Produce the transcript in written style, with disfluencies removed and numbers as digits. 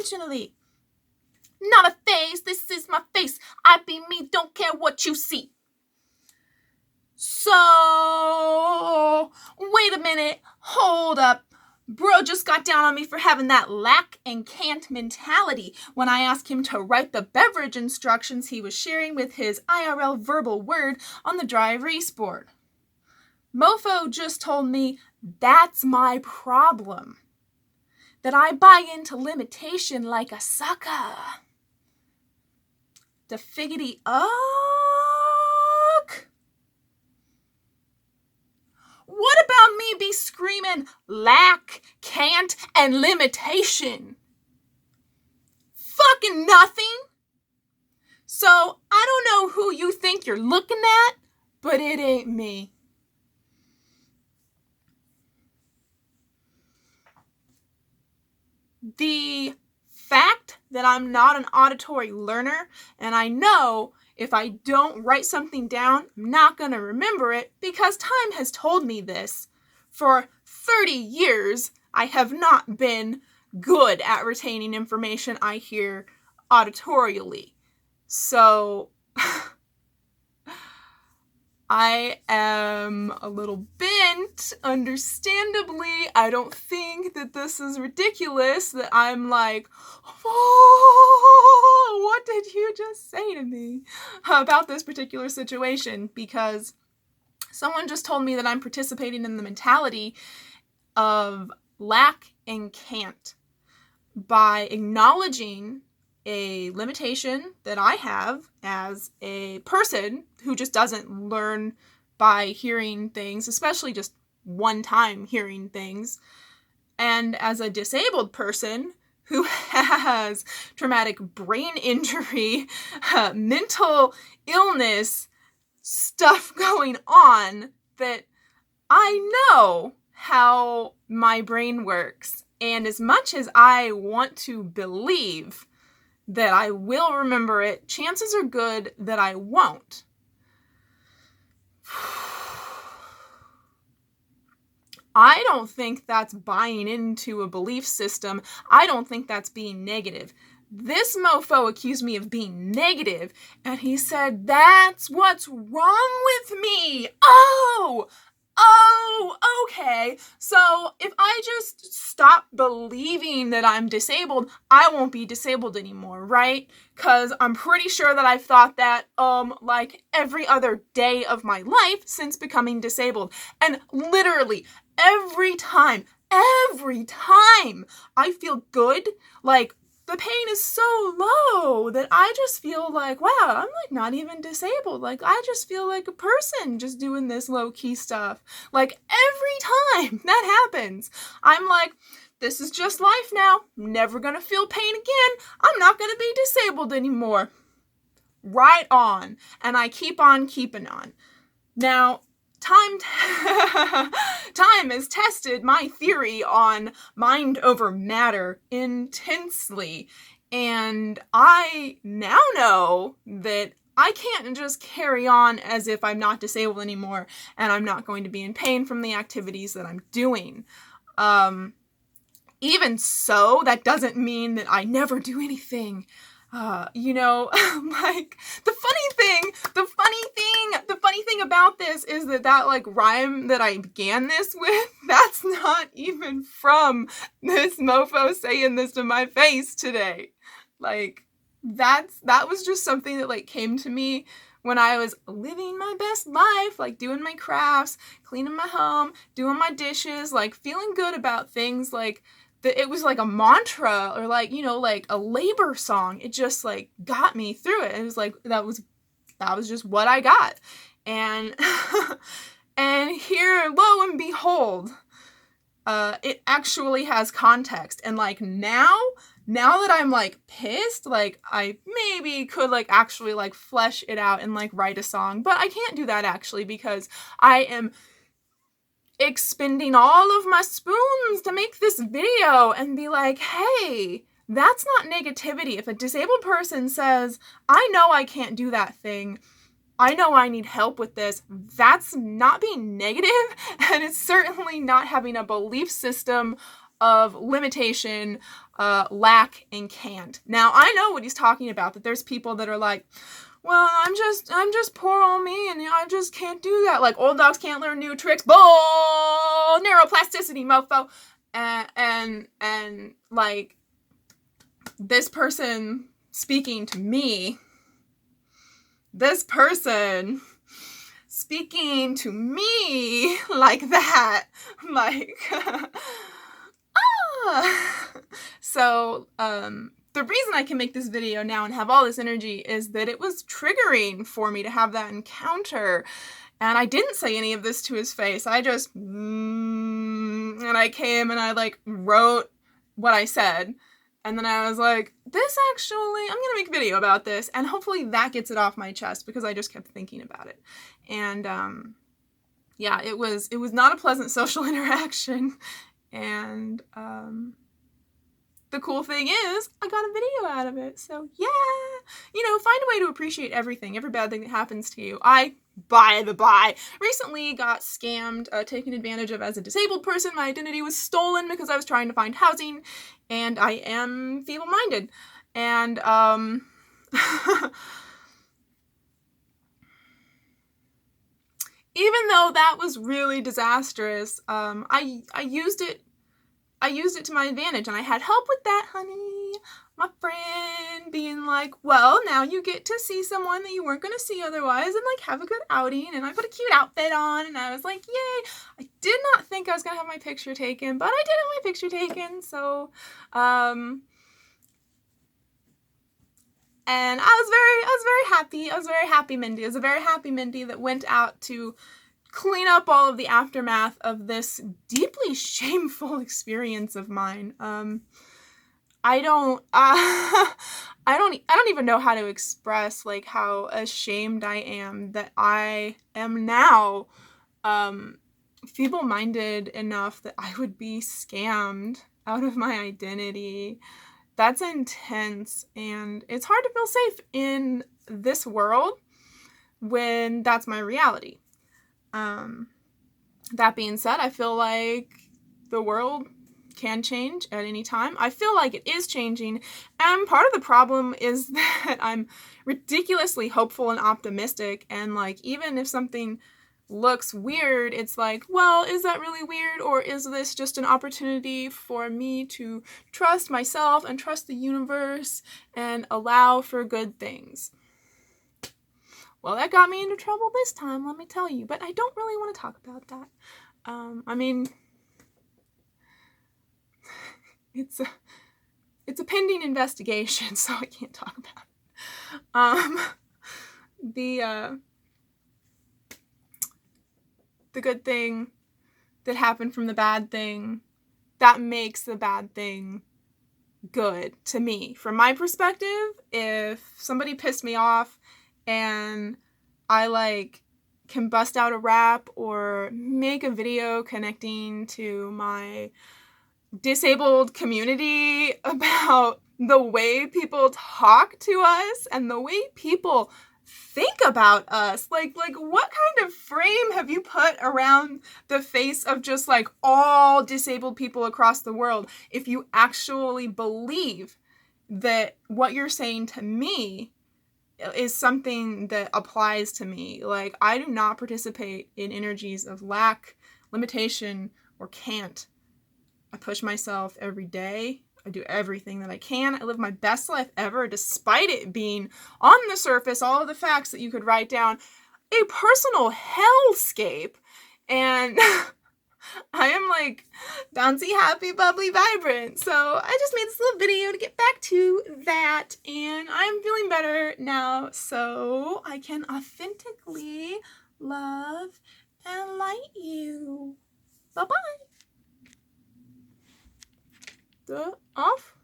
intentionally. Not a phase, this is my face. I be me, don't care what you see. So, wait a minute, hold up. Bro just got down on me for having that lack and can't mentality when I asked him to write the beverage instructions he was sharing with his IRL verbal word on the dry erase board. Mofo just told me that's my problem. That I buy into limitation like a sucker. The figgity uck. What about me be screaming lack, can't, and limitation? Fucking nothing. So I don't know who you think you're looking at, but it ain't me. The fact that I'm not an auditory learner, and I know if I don't write something down, I'm not going to remember it because time has told me this. For 30 years, I have not been good at retaining information I hear auditorially. So I am a little bent, understandably. I don't think that this is ridiculous, that I'm like, oh, what did you just say to me about this particular situation? Because someone just told me that I'm participating in the mentality of lack and can't by acknowledging a limitation that I have as a person who just doesn't learn by hearing things, especially just one time hearing things, and as a disabled person who has traumatic brain injury, mental illness, stuff going on, that I know how my brain works. And as much as I want to believe that I will remember it, chances are good that I won't. I don't think that's buying into a belief system. I don't think that's being negative. This mofo accused me of being negative, and he said, that's what's wrong with me. Oh, okay. So if I just stop believing that I'm disabled, I won't be disabled anymore, right? Because I'm pretty sure that I've thought that, like every other day of my life since becoming disabled. And literally every time I feel good, like the pain is so low that I just feel like, wow, I'm like not even disabled. Like I just feel like a person just doing this low key stuff. Like every time that happens, I'm like, this is just life now. I'm never gonna feel pain again. I'm not gonna be disabled anymore. Right on. And I keep on keeping on. Now, time has tested my theory on mind over matter intensely, and I now know that I can't just carry on as if I'm not disabled anymore and I'm not going to be in pain from the activities that I'm doing. Even so, that doesn't mean that I never do anything. Like the funny thing about this is that like rhyme that I began this with, that's not even from this mofo saying this to my face today. Like that was just something that like came to me when I was living my best life, like doing my crafts, cleaning my home, doing my dishes, like feeling good about things. Like it was like a mantra or like, like a labor song. It just like got me through it. It was like, that was just what I got. And, and here, lo and behold, it actually has context. And like now that I'm like pissed, like I maybe could like actually like flesh it out and like write a song, but I can't do that actually because I am expending all of my spoons to make this video and be like, hey, that's not negativity. If a disabled person says, I know I can't do that thing, I know I need help with this, that's not being negative, and it's certainly not having a belief system of limitation, lack, and can't. Now, I know what he's talking about, that there's people that are like, well, I'm just poor old me, and I just can't do that. Like, old dogs can't learn new tricks. Bull! Neuroplasticity, mofo. And like, this person speaking to me, like that, like, So, the reason I can make this video now and have all this energy is that it was triggering for me to have that encounter. And I didn't say any of this to his face. I just, and I came and I like wrote what I said. And then I was like, this actually, I'm going to make a video about this. And hopefully that gets it off my chest, because I just kept thinking about it. And, yeah, it was not a pleasant social interaction. And, the cool thing is, I got a video out of it. So, yeah. You know, find a way to appreciate everything, every bad thing that happens to you. I, by the by, recently got scammed, taken advantage of as a disabled person. My identity was stolen because I was trying to find housing, and I am feeble-minded. And, even though that was really disastrous, I used it to my advantage, and I had help with that, honey. My friend being like, well, now you get to see someone that you weren't going to see otherwise, and like have a good outing. And I put a cute outfit on, and I was like, yay. I did not think I was going to have my picture taken, but I did have my picture taken. So, and I was very happy. I was very happy Mindy. I was a very happy Mindy that went out to clean up all of the aftermath of this deeply shameful experience of mine. I don't even know how to express like how ashamed I am that I am now feeble-minded enough that I would be scammed out of my identity. That's intense, and it's hard to feel safe in this world when that's my reality. That being said, I feel like the world can change at any time. I feel like it is changing, and part of the problem is that I'm ridiculously hopeful and optimistic, and like, even if something looks weird, it's like, well, is that really weird, or is this just an opportunity for me to trust myself and trust the universe and allow for good things? Well, that got me into trouble this time, let me tell you, but I don't really want to talk about that. I mean, it's a pending investigation, so I can't talk about it. The good thing that happened from the bad thing, that makes the bad thing good to me. From my perspective, if somebody pissed me off and I like can bust out a rap or make a video connecting to my disabled community about the way people talk to us and the way people think about us, like what kind of frame have you put around the face of just like all disabled people across the world if you actually believe that what you're saying to me is something that applies to me? Like, I do not participate in energies of lack, limitation, or can't. I push myself every day. I do everything that I can. I live my best life ever, despite it being on the surface, all of the facts that you could write down, a personal hellscape. And I am like bouncy, happy, bubbly, vibrant. So I just made this little video to get back to that, and I'm feeling better now, so I can authentically love and light you. Bye-bye. Off.